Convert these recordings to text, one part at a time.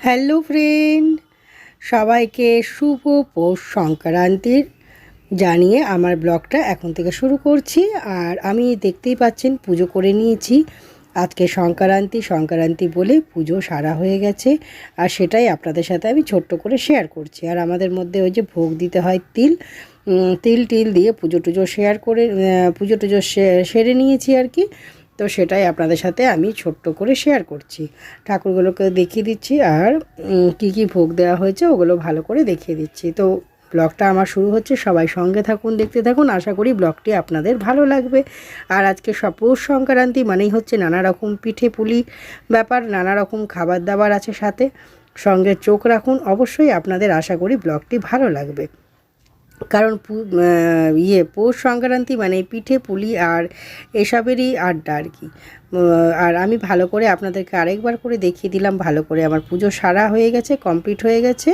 Hello friend, সবাইকে শুভ পৌষ সংক্রান্তির জানিয়ে আমার ব্লগটা এখন থেকে শুরু করছি। আর আমি দেখতেই পাচ্ছেন পুজো করে নিয়েছি। আজকে সংক্রান্তি বলে পুজো সারা হয়ে গেছে, আর সেটাই আপনাদের সাথে আমি ছোট্ট করে শেয়ার করছি। আর আমাদের মধ্যে ওই যে ভোগ দিতে হয় তিল দিয়ে পুজো টুজো শেয়ার করে পুজো টুজো সেরে নিয়েছি আর কি। তো সেটাই আপনাদের সাথে আমি ছোট্ট করে শেয়ার করছি, ঠাকুরগুলোকে দেখিয়ে দিচ্ছি, আর কি কি ভোগ দেওয়া হয়েছে ওগুলো ভালো করে দেখিয়ে দিচ্ছি। তো ব্লগটা আমার শুরু হচ্ছে, সবাই সঙ্গে থাকুন, দেখতে থাকুন। আশা করি ব্লগটি আপনাদের ভালো লাগবে। আর আজকে পৌষ সংক্রান্তি মানেই হচ্ছে নানা রকম পিঠে পুলি ব্যাপার, নানা রকম খাবার দাবার আছে সাথে। সঙ্গে চোখ রাখুন, অবশ্যই আপনাদের আশা করি ব্লগটি ভালো লাগবে। কারণ পৌষ সংক্রান্তি মানে পিঠে পুলি আর এসবেরই আড্ডা আর কি। আর আমি ভালো করে আপনাদেরকে আরেকবার করে দেখিয়ে দিলাম। ভালো করে আমার পুজো সারা হয়ে গেছে, কমপ্লিট হয়ে গেছে।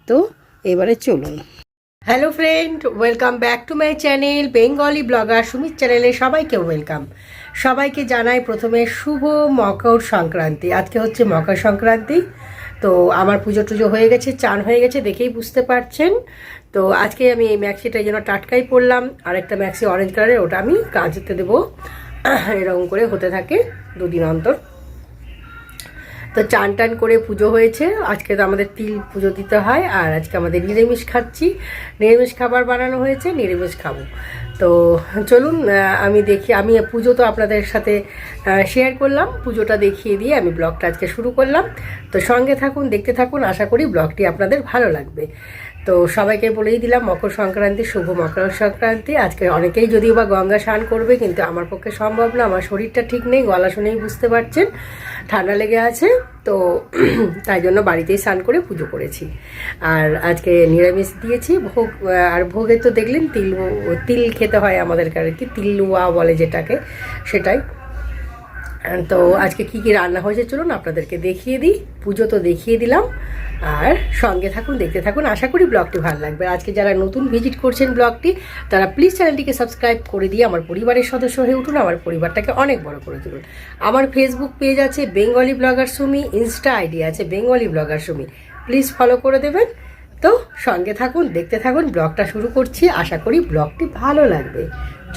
তো এবারে চলুন। Hello friend, welcome back to my channel Bengali blogger Sumit চ্যানেলে সবাইকে ওয়েলকাম। সবাইকে জানাই প্রথমে শুভ মকর সংক্রান্তি। আজকে হচ্ছে মকর সংক্রান্তি। তো আমার পুজো টুজো হয়ে গেছে, চান হয়ে গেছে, দেখেই বুঝতে পারছেন। তো আজকে আমি এই ম্যাক্সিটা যেন টাটকাই পরলাম, আর একটা ম্যাক্সি অরেঞ্জ কালারের, ওটা আমি কাচতে দেবো। এরকম করে হতে থাকে দুদিন অন্তর। তো চান টান করে পুজো হয়েছে। আজকে তো আমাদের তিল পুজো দিতে হয়, আর আজকে আমাদের নিরামিষ খাচ্ছি। নিরামিষ খাবার বানানো হয়েছে, নিরামিষ খাবো। তো চলুন আমি পুজো তো আপনাদের সাথে শেয়ার করলাম, পুজোটা দেখিয়ে দিয়ে আমি ব্লগটা আজকে শুরু করলাম। তো সঙ্গে থাকুন, দেখতে থাকুন, আশা করি ব্লগটি আপনাদের ভালো লাগবে। তো সবাইকে বলেই দিলাম মকর সংক্রান্তি, শুভ মকর সংক্রান্তি। আজকে অনেকেই যদিও বা গঙ্গা স্নান করবে, কিন্তু আমার পক্ষে সম্ভব না, আমার শরীরটা ঠিক নেই, গলা শুনেই বুঝতে পারছেন, ঠান্ডা লেগে আছে। তো তাই জন্য বাড়িতেই স্নান করে পুজো করেছি। আর আজকে নিরামিষ দিয়েছি ভোগ। আর ভোগে তো দেখলেন তিল খেতে হয় আমাদেরকে আর কি, তিলুয়া বলে যেটাকে, সেটাই। তো আজকে কি কি রান্না হয়েছে চলুন আপনাদেরকে দেখিয়ে দিই। পুজো তো দেখিয়ে দিলাম, আর সঙ্গে থাকুন, দেখতে থাকুন, আশা করি ব্লগটি ভালো লাগবে। আজকে যারা নতুন ভিজিট করছেন ব্লগটি, তারা প্লিজ চ্যানেলটিকে সাবস্ক্রাইব করে দিয়ে আমার পরিবারের সদস্য হয়ে উঠুন, আমার পরিবারটাকে অনেক বড় করে তুলুন। আমার ফেসবুক পেজ আছে Bengali blogger Sumi, Insta ID আছে Bengali blogger Sumi, please follow করে দেবেন। তো সঙ্গে থাকুন, দেখতে থাকুন, ব্লগটা শুরু করছি, আশা করি ব্লগটি ভালো লাগবে।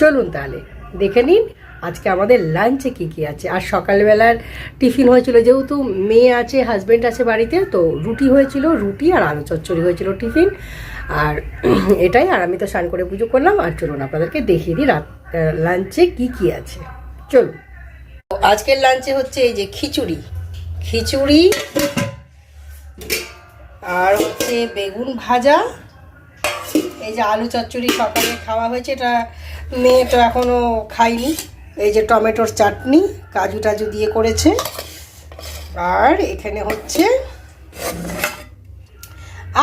চলুন তাহলে দেখে নিন আজকে আমাদের লাঞ্চে কি কি আছে। আর সকালবেলার টিফিন হয়েছিল, যেহেতু মেয়ে আছে, হাজব্যান্ড আছে বাড়িতে, তো রুটি হয়েছিল, রুটি আর আলু চচ্চড়ি হয়েছিল টিফিন। আর এটাই। আর আমি তো স্নান করে পুজো করলাম। আর চলুন আপনাদেরকে দেখিয়ে দিই লাঞ্চে কি কি আছে। চলুন। আজকের লাঞ্চে হচ্ছে এই যে খিচুড়ি আর হচ্ছে বেগুন ভাজা। এই যে আলু চচ্চড়ি সকালে খাওয়া হয়েছে, এটা মেয়ে তো এখনও খায়নি। এই যে টমেটোর চাটনি কাজু টাজু দিয়ে করেছে। আর এখানে হচ্ছে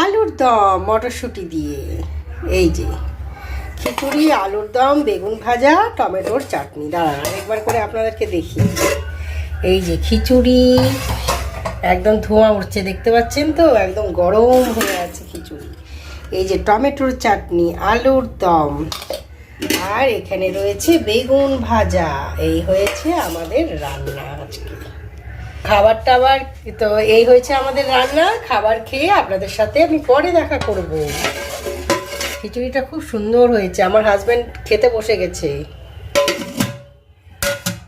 আলুর দম মটরশুঁটি দিয়ে। এই যে খিচুড়ি, আলুর দম, বেগুন ভাজা, টমেটোর চাটনি। দাঁড়ান একবার করে আপনাদেরকে দেখি। এই যে খিচুড়ি, একদম ধোঁয়া উঠছে, দেখতে পাচ্ছেন তো, একদম গরম হয়ে আছে খিচুড়ি। এই যে টমেটোর চাটনি, আলুর দম, আর এখানে রয়েছে বেগুন ভাজা। এই হয়েছে আমাদের রান্না আজকে। খাবার টাবার তো এই হয়েছে আমাদের রান্না। খাবার খেয়ে আপনাদের সাথে আমি পরে দেখা করব। খিচুড়িটা খুব সুন্দর হয়েছে, আমার হাজবেন্ড খেতে বসে গেছে।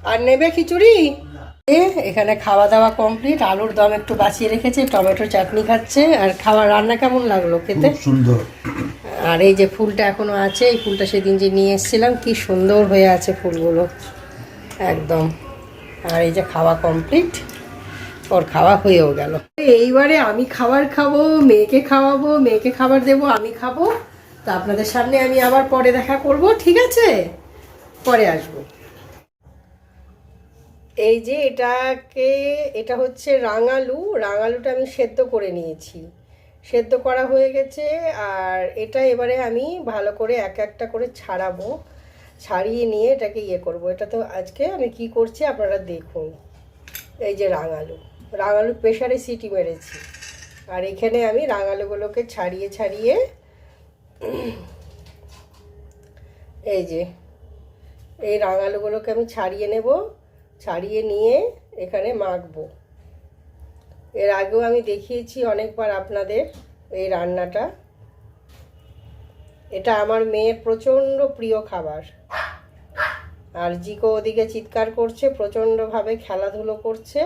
আর নেবে খিচুড়ি? এখানে খাওয়া দাওয়া কমপ্লিট। আলুর দম একটু বাঁচিয়ে রেখেছে, টমেটো চাটনি খাচ্ছে। আর খাবার রান্না কেমন লাগলো খেতে? সুন্দর। আর এই যে ফুলটা এখনো আছে, এই ফুলটা সেদিন যে নিয়ে এসেছিলাম, কি সুন্দর হয়ে আছে ফুলগুলো একদম। আর এই যে খাওয়া কমপ্লিট, ওর খাওয়া হয়েও গেল। এইবারে আমি খাবার খাবো, মেয়েকে খাওয়াবো, মেয়েকে খাবার দেবো, আমি খাবো। তো আপনাদের সামনে আমি আবার পরে দেখা করব, ঠিক আছে? পরে আসবো। এই যে এটা হচ্ছে রাঙালুটা আমি সেদ্ধ করে নিয়েছি, সেদ্ধ করা হয়ে গেছে। আর এটা এবারে আমি ভালো করে এক একটা করে ছাড়িয়ে নিয়ে এটাকে করব। এটা তো আজকে আমি কি করছি আপনারা দেখুন। এই যে রাঙালু প্রেসারে সিটি মেরেছি। আর এখানে আমি রাঙালুগুলোকে ছাড়িয়ে এই যে এই রাঙালুগুলোকে আমি ছাড়িয়ে নেব, ছাড়িয়ে নিয়ে এখানে মাখবো। এর আগেও আমি দেখিয়েছি অনেকবার আপনাদের এই রান্নাটা। এটা আমার মেয়ের প্রচণ্ড প্রিয় খাবার। আর জিকো ওদিকে চিৎকার করছে, প্রচণ্ডভাবে খেলাধুলো করছে,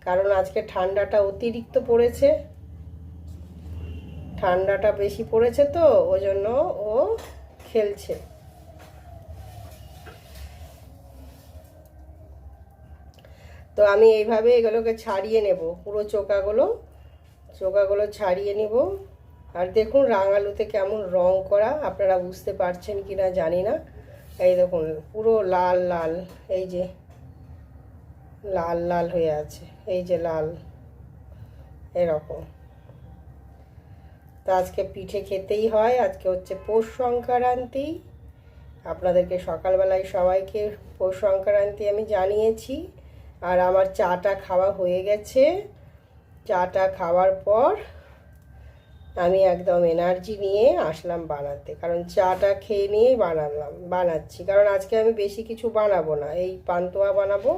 কারণ আজকে ঠান্ডাটা অতিরিক্ত পড়েছে, ঠান্ডাটা বেশি পড়েছে তো ওই জন্য ও খেলছে। তো আমি এইভাবে এগুলোকে ছাড়িয়ে নেব, পুরো চোকাগুলো ছাড়িয়ে নেব। আর দেখুন রাঙালুতে কেমন রং করা, আপনারা বুঝতে পারছেন কি না জানি না। এই দেখুন পুরো লাল লাল, এই যে লাল লাল হয়ে আছে, এই যে লাল এরকম। তো আজকে পিঠে খেতেই হয়, আজকে হচ্ছে পৌষ সংক্রান্তি। আপনাদেরকে সকালবেলায় সবাইকে পৌষ সংক্রান্তি আমি জানিয়েছি। আর আমার চাটা খাওয়া হয়ে গেছে। চাটা খাওয়ার পর আমি একদম এনার্জি নিয়ে আসলাম বানাতে, কারণ চাটা খেয়ে নিয়েই বানাচ্ছি। কারণ আজকে আমি বেশি কিছু বানাবো না, এই পান্তুয়া বানাবো।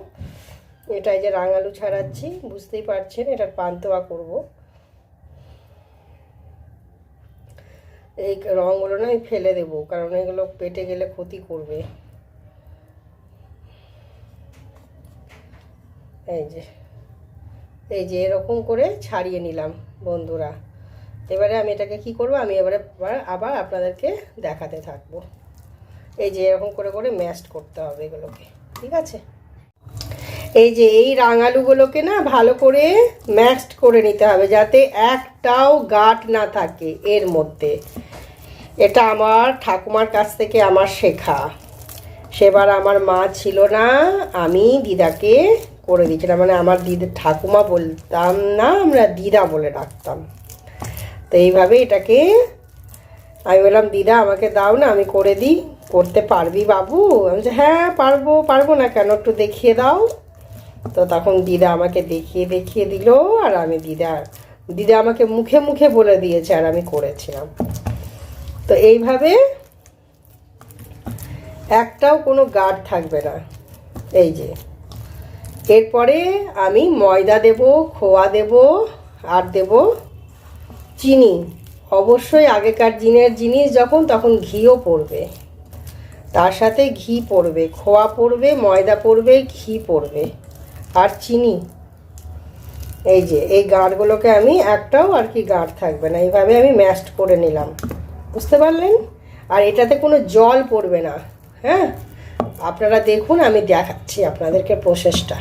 এটাই যে রাঙালু ছাড়াচ্ছি, বুঝতেই পারছেন, এটার পান্তুয়া করব। এই রঙগুলো না আমি ফেলে দেবো, কারণ এগুলো পেটে গেলে ক্ষতি করবে। এই যে এরকম করে ছাড়িয়ে নিলাম বন্ধুরা। এবারে আমি এটাকে কি করব, আমি এবারে আবার আপনাদেরকে দেখাতে থাকবো। এই যে এরকম করে করে ম্যাশড করতে হবে এগুলোকে, ঠিক আছে। এই যে এই রাঙালুগুলোকে না ভালো করে ম্যাশড করে নিতে হবে, যাতে একটাও গাঁট না থাকে এর মধ্যে। এটা আমার ঠাকুমার কাছ থেকে আমার শেখা। সেবার আমার মা ছিল না, আমি দিদাকে করে দিয়েছিলাম। মানে আমার ঠাকুমা বলতাম না, আমরা দিদা বলে ডাকতাম। তো এইভাবে এটাকে আমি বললাম, দিদা আমাকে দাও না, আমি করে দিই। করতে পারবি বাবু? আমি বলছি হ্যাঁ পারবো না কেন, একটু দেখিয়ে দাও। তো তখন দিদা আমাকে দেখিয়ে দিল। আর আমি দিদা আমাকে মুখে মুখে বলে দিয়েছে, আর আমি করেছিলাম। তো এইভাবে একটাও কোনো গাঢ় থাকবে না। এই যে এরপরে আমি ময়দা দেব, খোয়া দেব, আর দেব চিনি। অবশ্যই আগেকার দিনের জিনিস যখন, তখন ঘিও পড়বে, তার সাথে ঘি পড়বে, খোয়া পড়বে, ময়দা পড়বে, ঘি পড়বে, আর চিনি। এই যে এই গাঁটগুলোকে আমি একটাও আর কি গাঁট থাকবে না, এইভাবে আমি ম্যাশড করে নিলাম, বুঝতে পারলেন। আর এটাতে কোনো জল পড়বে না। হ্যাঁ, আপনারা দেখুন, আমি দেখাচ্ছি আপনাদেরকে প্রসেসটা।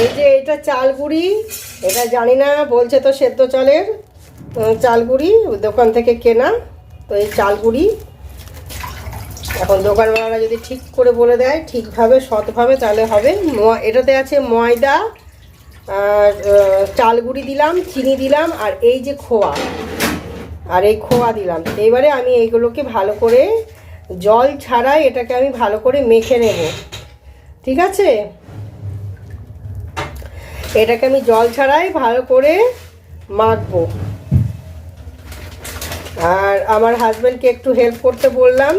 এই যে এটা চালগুড়ি, এটা জানি না, বলছে তো সেদ্ধ চালের চালগুড়ি, দোকান থেকে কেনা। তো এই চালগুড়ি এখন দোকানওয়ালারা যদি ঠিক করে বলে দেয়, ঠিকভাবে সৎভাবে, তাহলে হবে। এটাতে আছে ময়দা, আর চালগুড়ি দিলাম, চিনি দিলাম, আর এই যে খোয়া, আর এই খোয়া দিলাম। এবারে আমি এইগুলোকে ভালো করে জল ছাড়াই এটাকে আমি ভালো করে মেখে নেব, ঠিক আছে। এটাকে আমি জল ছাড়াই ভালো করে মাখবো। আর আমার হাজব্যান্ডকে একটু হেল্প করতে বললাম,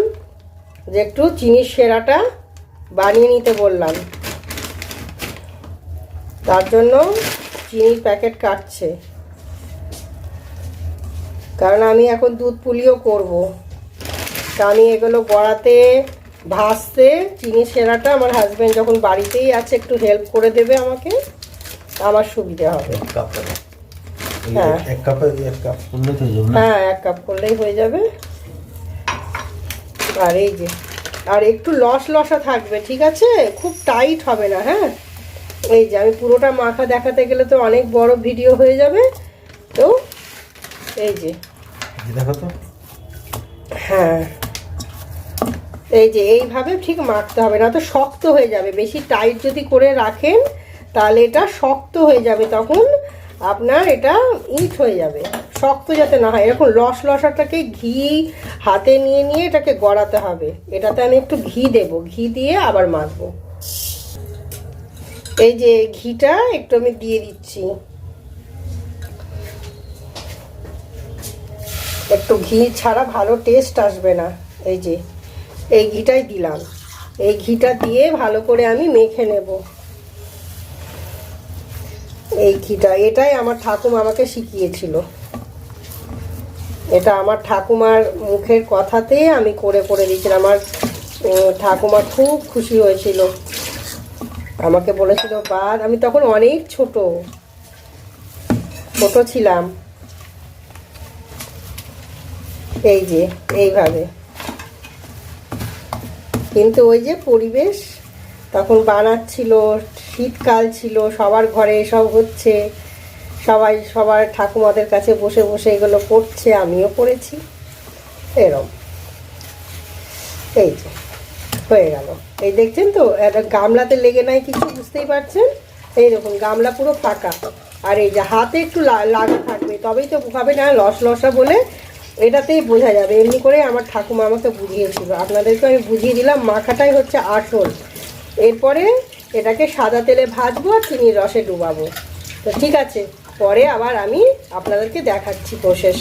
যে একটু চিনির সেরাটা বানিয়ে নিতে বললাম। তার জন্য চিনির প্যাকেট কাটছে, কারণ আমি এখন দুধ পুলিও করব। তা আমি এগুলো গড়াতে, ভাজতে, চিনির সেরাটা আমার হাজব্যান্ড যখন বাড়িতেই আছে একটু হেল্প করে দেবে আমাকে, আমার সুবিধা হবে। হ্যাঁ, এক কাপ করলেই হয়ে যাবে। আর এই যে, আর একটু লসা থাকবে, ঠিক আছে, খুব টাইট হবে না। হ্যাঁ, এই যে আমি পুরোটা মাখা দেখাতে গেলে তো অনেক বড় ভিডিও হয়ে যাবে। তো এই যে দেখো তো, হ্যাঁ, এই যে এইভাবে ঠিক মাখতে হবে, না তো শক্ত হয়ে যাবে। বেশি টাইট যদি করে রাখেন তাহলে এটা শক্ত হয়ে যাবে, তখন আপনার এটা ইট হয়ে যাবে। শক্ত যাতে না হয়, এরকম লসাটাকে ঘি হাতে নিয়ে এটাকে গড়াতে হবে। এটাতে আমি একটু ঘি দেব, ঘি দিয়ে আবার মাখবো। এই যে ঘিটা একটু আমি দিয়ে দিচ্ছি, একটু ঘি ছাড়া ভালো টেস্ট আসবে না। এই যে এই ঘিটাই দিলাম, এই ঘিটা দিয়ে ভালো করে আমি মেখে নেব। এই ঘিটা, এটাই আমার ঠাকুমা আমাকে শিখিয়েছিল। এটা আমার ঠাকুমার মুখের কথাতে আমি করে করে দিয়েছিলাম। আমার ঠাকুমা খুব খুশি হয়েছিল, আমাকে বলেছিল বাদ। আমি তখন অনেক ছোট ছিলাম। এই যে এইভাবে, কিন্তু ওই যে পরিবেশ তখন বানাচ্ছিল, শীতকাল ছিল, সবার ঘরে এসব হচ্ছে, সবাই সবার ঠাকুমাদের কাছে বসে বসে এগুলো করছে, আমিও করেছি এরম। এই যে হয়ে গেল। এই দেখছেন তো, একটা গামলাতে লেগে নাই কিছু, বুঝতেই পারছেন। এই দেখুন গামলা পুরো ফাঁকা, আর এই যে হাতে একটু লাগা থাকবে, তবেই তো হবে না লস লসা বলে, এটাতেই বোঝা যাবে। এমনি করে আমার ঠাকুমা আমাকে বুঝিয়েছিল, আপনাদেরকে আমি বুঝিয়ে দিলাম। মাখাটাই হচ্ছে আসল। এরপরে এটাকে সাদা তেলে ভাজবো আর চিনির রসে ডুবাবো। তো ঠিক আছে, পরে আবার আমি আপনাদেরকে দেখাচ্ছি প্রসেস।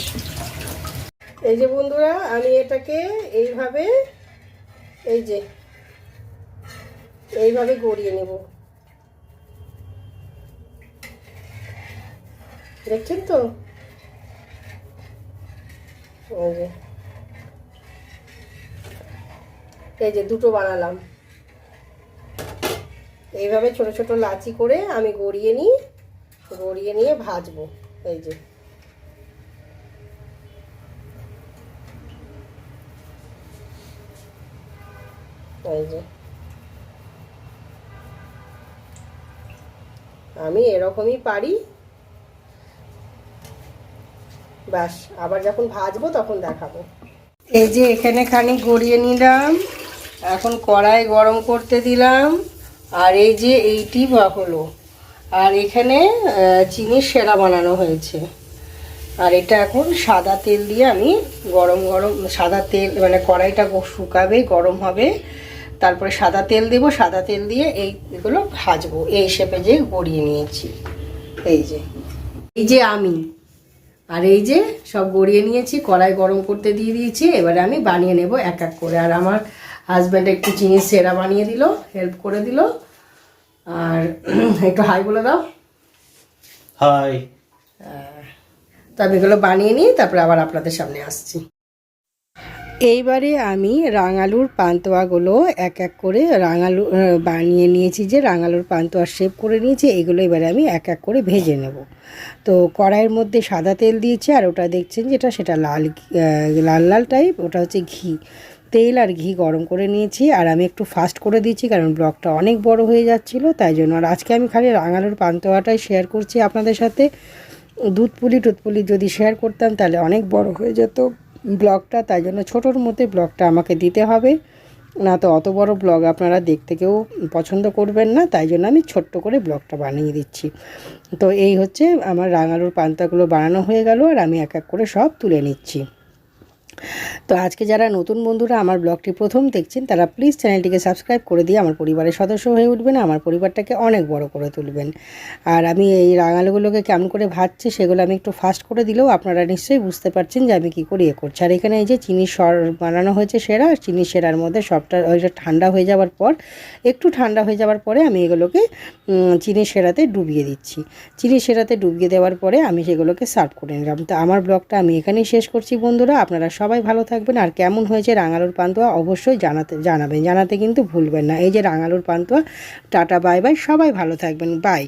এই যে বন্ধুরা, আমি এটাকে এইভাবে, এই যে এইভাবে গড়িয়ে নেব, দেখছেন তো। এই যে দুটো বানালাম, এইভাবে ছোট ছোট লাচি করে আমি গড়িয়ে নিয়ে ভাজবো। এই যে আমি এরকমই পারি। ব্যাস, আবার যখন ভাজবো তখন দেখাবো। এই যে এখানে খানিক গড়িয়ে নিলাম, এখন কড়াই গরম করতে দিলাম, আর এই যে এইটি হলো, আর এখানে চিনির সেরা বানানো হয়েছে। আর এটা এখন সাদা তেল দিয়ে আমি গরম সাদা তেল, মানে কড়াইটা শুকাবে, গরম হবে, তারপরে সাদা তেল দেব। সাদা তেল দিয়ে এইগুলো ভাজবো। এই শেপে যে গড়িয়ে নিয়েছি, এই যে আমি, আর এই যে সব গড়িয়ে নিয়েছি, কড়াই গরম করতে দিয়ে দিয়েছি। এবারে আমি বানিয়ে নেব এক এক করে। আর আমার হাজব্যান্ড একটু চিনির সেরা বানিয়ে দিল, হেল্প করে দিল। আর একটু হাই বলে দাও। হাই। তো আমি এগুলো বানিয়ে নিই, তারপরে আবার আপনাদের সামনে আসছি। এইবারে আমি রাঙালুর পান্তুয়াগুলো এক এক করে বানিয়ে নিয়েছি, যে রাঙালুর পান্তুয়া শেপ করে নিয়েছি। এগুলো এবারে আমি এক এক করে ভেজে নেব। তো কড়াইয়ের মধ্যে সাদা তেল দিয়েছি, আর ওটা দেখছেন যেটা, সেটা লাল লাল টাইপ, ওটা হচ্ছে ঘি। তেল আর ঘি গরম করে নিয়েছি, আর আমি একটু ফাস্ট করে দিয়েছি কারণ ব্লগটা অনেক বড় হয়ে যাচ্ছিলো, তাই জন্য। আর আজকে আমি খালি রাঙালুর পান্তুয়াটাই শেয়ার করছি আপনাদের সাথে। দুধ পুলি যদি শেয়ার করতাম তাহলে অনেক বড় হয়ে যেত ব্লগটা, তাই জন্য ছোটোর মধ্যে ব্লগটা আমাকে দিতে হবে, না তো অত বড় ব্লগ আপনারা দেখতে কেউ পছন্দ করবেন না, তাই জন্য আমি ছোট্ট করে ব্লগটা বানিয়ে দিচ্ছি। তো এই হচ্ছে আমার রাঙালুর পান্তাগুলো বানানো হয়ে গেল, আর আমি এক এক করে সব তুলে নিচ্ছি। তো আজকে যারা নতুন বন্ধুরা আমার ব্লগটি প্রথম দেখছেন, তারা প্লিজ চ্যানেলটিকে সাবস্ক্রাইব করে দিয়ে আমার পরিবারের সদস্য হয়ে উঠবেন, আমার পরিবারটাকে অনেক বড় করে তুলবেন। আর আমি এই রাঙালুগুলোকে কেমন করে ভাজছি সেগুলো আমি একটু ফাস্ট করে দিলেও আপনারা নিশ্চয়ই বুঝতে পারছেন যে আমি কী করে করছি। আর এখানে এই যে চিনির বানানো হয়েছে সেরা, চিনির সেরার মধ্যে সবটা ওইটা ঠান্ডা হয়ে যাওয়ার পর, একটু ঠান্ডা হয়ে যাওয়ার পরে আমি এগুলোকে চিনির সেরাতে ডুবিয়ে দিচ্ছি। চিনির সেরাতে ডুবিয়ে দেওয়ার পরে আমি সেগুলোকে সার্ভ করে নিলাম। তো আমার ব্লগটা আমি এখানেই শেষ করছি বন্ধুরা। আপনারা সবাই ভালো থাকবেন, আর কেমন হয়েছে রাঙালুর পান্তুয়া অবশ্যই জানাতে কিন্তু ভুলবেন না। এই যে রাঙালুর পান্তুয়া, টাটা বাই বাই, সবাই ভালো থাকবেন, বাই।